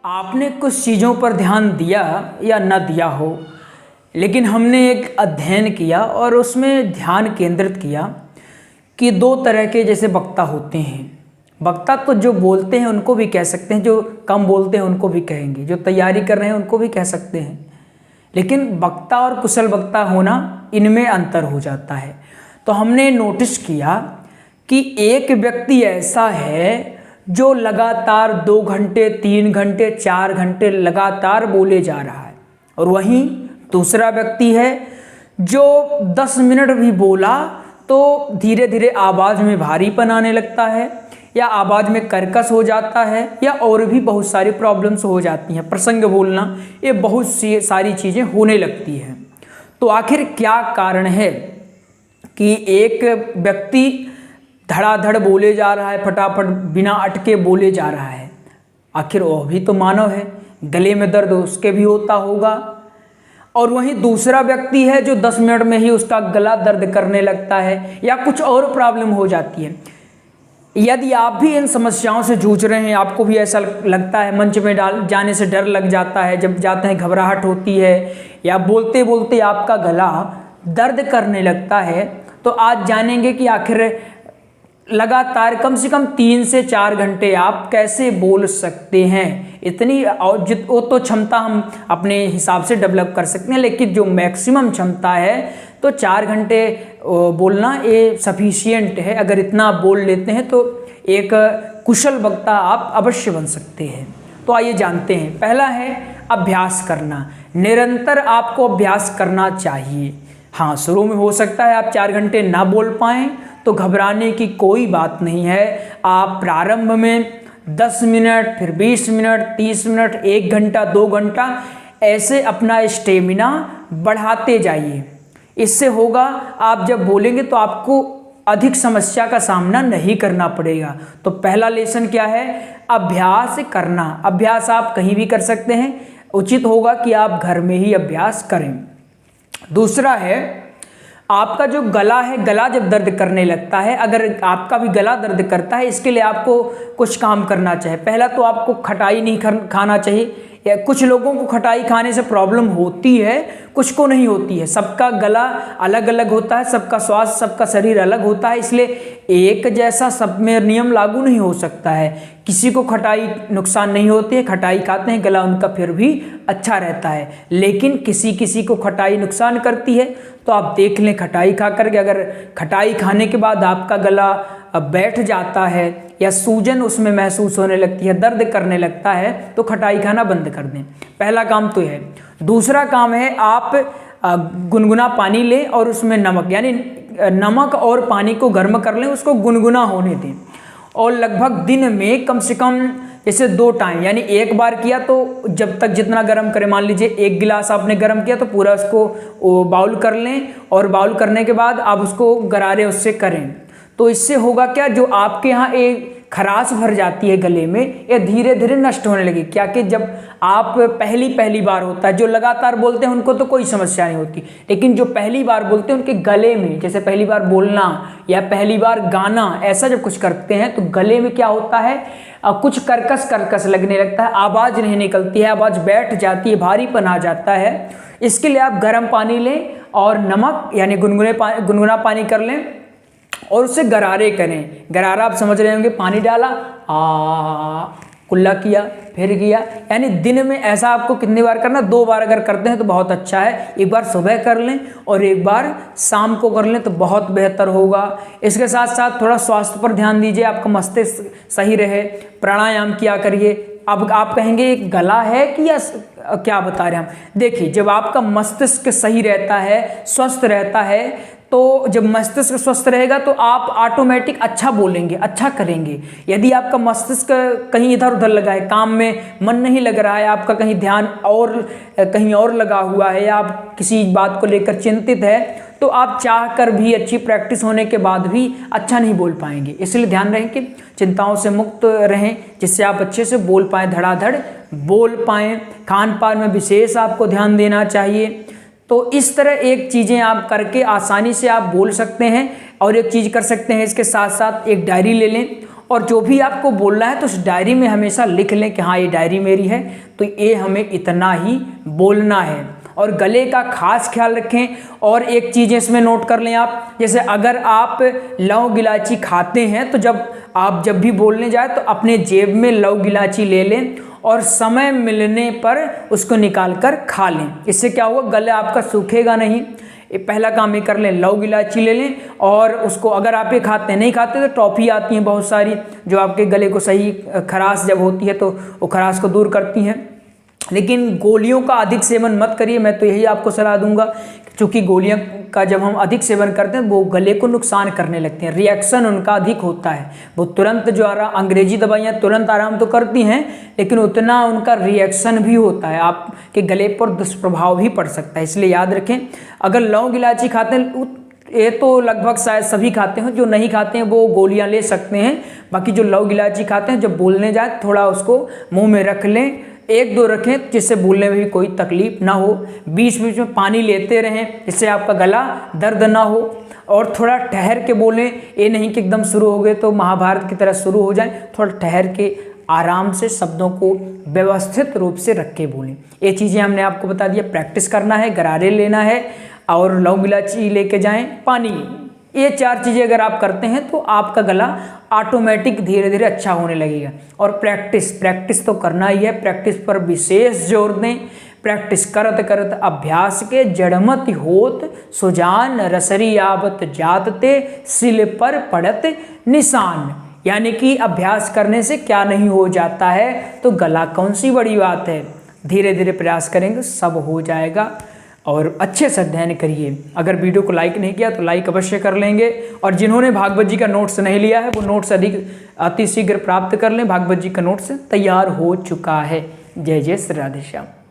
आपने कुछ चीज़ों पर ध्यान दिया या न दिया हो, लेकिन हमने एक अध्ययन किया और उसमें ध्यान केंद्रित किया कि दो तरह के जैसे वक्ता होते हैं। वक्ता तो जो बोलते हैं उनको भी कह सकते हैं, जो कम बोलते हैं उनको भी कहेंगे, जो तैयारी कर रहे हैं उनको भी कह सकते हैं। लेकिन वक्ता और कुशल वक्ता होना, इनमें अंतर हो जाता है। तो हमने नोटिस किया कि एक व्यक्ति ऐसा है जो लगातार 2 घंटे 3 घंटे 4 घंटे लगातार बोले जा रहा है, और वहीं दूसरा व्यक्ति है जो 10 मिनट भी बोला तो धीरे धीरे आवाज़ में भारीपन आने लगता है, या आवाज़ में कर्कश हो जाता है, या और भी बहुत सारी प्रॉब्लम्स हो जाती हैं। प्रसंग बोलना, ये बहुत सी सारी चीज़ें होने लगती हैं। तो आखिर क्या कारण है कि एक व्यक्ति धड़ाधड़ बोले जा रहा है, फटाफट बिना अटके बोले जा रहा है? आखिर वह भी तो मानव है, गले में दर्द उसके भी होता होगा। और वहीं दूसरा व्यक्ति है जो 10 मिनट में ही उसका गला दर्द करने लगता है, या कुछ और प्रॉब्लम हो जाती है। यदि आप भी इन समस्याओं से जूझ रहे हैं, आपको भी ऐसा लगता है, मंच में जाने से डर लग जाता है, जब जाते हैं घबराहट होती है, या बोलते बोलते आपका गला दर्द करने लगता है, तो आज जानेंगे कि आखिर लगातार कम से कम 3 से 4 घंटे आप कैसे बोल सकते हैं। इतनी और वो तो क्षमता हम अपने हिसाब से डेवलप कर सकते हैं, लेकिन जो मैक्सिमम क्षमता है तो 4 घंटे बोलना ये सफिशिएंट है। अगर इतना आप बोल लेते हैं तो एक कुशल वक्ता आप अवश्य बन सकते हैं। तो आइए जानते हैं। पहला है अभ्यास करना। निरंतर आपको अभ्यास करना चाहिए। हाँ, शुरू में हो सकता है आप 4 घंटे ना बोल पाएँ, तो घबराने की कोई बात नहीं है। आप प्रारंभ में 10 मिनट, फिर 20 मिनट, 30 मिनट, 1 घंटा, 2 घंटा, ऐसे अपना स्टेमिना बढ़ाते जाइए। इससे होगा, आप जब बोलेंगे तो आपको अधिक समस्या का सामना नहीं करना पड़ेगा। तो पहला लेसन क्या है? अभ्यास करना। अभ्यास आप कहीं भी कर सकते हैं, उचित होगा कि आप घर में ही अभ्यास करें। दूसरा है, आपका जो गला है, गला जब दर्द करने लगता है, अगर आपका भी गला दर्द करता है, इसके लिए आपको कुछ काम करना चाहिए। पहला तो आपको खटाई नहीं खाना चाहिए। या कुछ लोगों को खटाई खाने से प्रॉब्लम होती है, कुछ को नहीं होती है। सबका गला अलग अलग होता है, सबका स्वास्थ्य, सबका शरीर अलग होता है, इसलिए एक जैसा सब में नियम लागू नहीं हो सकता है। किसी को खटाई नुकसान नहीं होती है, खटाई खाते हैं, गला उनका फिर भी अच्छा रहता है। लेकिन किसी किसी को खटाई नुकसान करती है, तो आप देख लें खटाई खा करके, अगर खटाई खाने के बाद आपका गला बैठ जाता है या सूजन उसमें महसूस होने लगती है, दर्द करने लगता है, तो खटाई खाना बंद कर दें। पहला काम तो है। दूसरा काम है, आप गुनगुना पानी लें और उसमें नमक, यानी नमक और पानी को गर्म कर लें, उसको गुनगुना होने दें। और लगभग दिन में कम से कम जैसे 2 टाइम, यानी एक बार किया तो जब तक जितना गर्म करें, मान लीजिए 1 गिलास आपने गर्म किया तो पूरा उसको बाउल कर लें, और बाउल करने के बाद आप उसको गरारे उससे करें। तो इससे होगा क्या, जो आपके यहाँ एक खराश भर जाती है गले में, ये धीरे धीरे नष्ट होने लगी। क्या कि जब आप पहली बार होता है, जो लगातार बोलते हैं उनको तो कोई समस्या नहीं होती, लेकिन जो पहली बार बोलते हैं उनके गले में, जैसे पहली बार बोलना या पहली बार गाना, ऐसा जब कुछ करते हैं तो गले में क्या होता है, कुछ कर्कश लगने लगता है, आवाज़ नहीं निकलती है, आवाज़ बैठ जाती है, भारीपन आ जाता है। इसके लिए आप गर्म पानी लें और नमक यानी गुनगुना पानी कर लें और उससे गरारे करें। गरारा आप समझ रहे होंगे, पानी डाला, कुल्ला किया, फिर किया, यानी दिन में ऐसा आपको कितनी बार करना? 2 बार अगर करते हैं तो बहुत अच्छा है। एक बार सुबह कर लें और एक बार शाम को कर लें तो बहुत बेहतर होगा। इसके साथ साथ थोड़ा स्वास्थ्य पर ध्यान दीजिए, आपका मस्तिष्क सही रहे, प्राणायाम किया करिए। अब आप कहेंगे गला है कि या क्या बता रहे हैं हम? देखिए, जब आपका मस्तिष्क सही रहता है, स्वस्थ रहता है, तो जब मस्तिष्क स्वस्थ रहेगा तो आप ऑटोमेटिक अच्छा बोलेंगे, अच्छा करेंगे। यदि आपका मस्तिष्क कहीं इधर उधर लगा है, काम में मन नहीं लग रहा है, आपका कहीं ध्यान और कहीं और लगा हुआ है, या आप किसी बात को लेकर चिंतित है, तो आप चाह कर भी, अच्छी प्रैक्टिस होने के बाद भी अच्छा नहीं बोल पाएंगे। इसलिए ध्यान रखें कि चिंताओं से मुक्त रहें, जिससे आप अच्छे से बोल पाएँ, धड़ाधड़ बोल पाएँ। खान पान में विशेष आपको ध्यान देना चाहिए। तो इस तरह एक चीज़ें आप करके आसानी से आप बोल सकते हैं। और एक चीज़ कर सकते हैं, इसके साथ साथ एक डायरी ले लें और जो भी आपको बोलना है तो उस डायरी में हमेशा लिख लें कि हाँ ये डायरी मेरी है, तो ये हमें इतना ही बोलना है। और गले का खास ख्याल रखें। और एक चीज़ इसमें नोट कर लें आप, जैसे अगर आप लौंग इलायची खाते हैं तो जब भी बोलने जाए तो अपने जेब में लौंग इलायची ले लें और समय मिलने पर उसको निकाल कर खा लें। इससे क्या होगा, गला आपका सूखेगा नहीं। पहला काम ये कर लें, लौंग इलायची ले लें और उसको अगर आप ये खाते हैं, नहीं खाते तो टॉफ़ी आती हैं बहुत सारी जो आपके गले को सही खराश जब होती है तो वो खराश को दूर करती हैं। लेकिन गोलियों का अधिक सेवन मत करिए, मैं तो यही आपको सलाह दूंगा, क्योंकि गोलियां का जब हम अधिक सेवन करते हैं वो गले को नुकसान करने लगते हैं, रिएक्शन उनका अधिक होता है। वो तुरंत जो अंग्रेजी दवाइयाँ तुरंत आराम तो करती हैं, लेकिन उतना उनका रिएक्शन भी होता है, आपके गले पर दुष्प्रभाव भी पड़ सकता है। इसलिए याद रखें, अगर लौंग इलायची खाते हैं, ये तो लगभग शायद सभी खाते हैं, जो नहीं खाते हैं वो गोलियां ले सकते हैं। बाकी जो लौंग इलायची खाते हैं, जब बोलने जाए थोड़ा उसको मुंह में रख लें, 1-2 रखें जिससे बोलने में भी कोई तकलीफ ना हो। बीच बीच में पानी लेते रहें जिससे आपका गला दर्द ना हो। और थोड़ा ठहर के बोलें, ये नहीं कि एकदम शुरू हो गए तो महाभारत की तरह शुरू हो जाए। थोड़ा ठहर के आराम से शब्दों को व्यवस्थित रूप से रख के बोलें। ये चीज़ें हमने आपको बता दिया। प्रैक्टिस करना है, गरारे लेना है और लौंग इलायची लेके जाएं, पानी, ये 4 चीज़ें अगर आप करते हैं तो आपका गला ऑटोमेटिक धीरे धीरे अच्छा होने लगेगा। और प्रैक्टिस तो करना ही है, प्रैक्टिस पर विशेष जोर दें। प्रैक्टिस करत करत अभ्यास के जड़मत होत सुजान, रसरी आवत जातते सिल पर पड़त निशान। यानी कि अभ्यास करने से क्या नहीं हो जाता है, तो गला कौन सी बड़ी बात है। धीरे धीरे प्रयास करेंगे सब हो जाएगा। और अच्छे से अध्ययन करिए। अगर वीडियो को लाइक नहीं किया तो लाइक अवश्य कर लेंगे। और जिन्होंने भागवत जी का नोट्स नहीं लिया है वो नोट्स अति शीघ्र प्राप्त कर लें। भागवत जी का नोट्स तैयार हो चुका है। जय जय श्री राधे श्याम।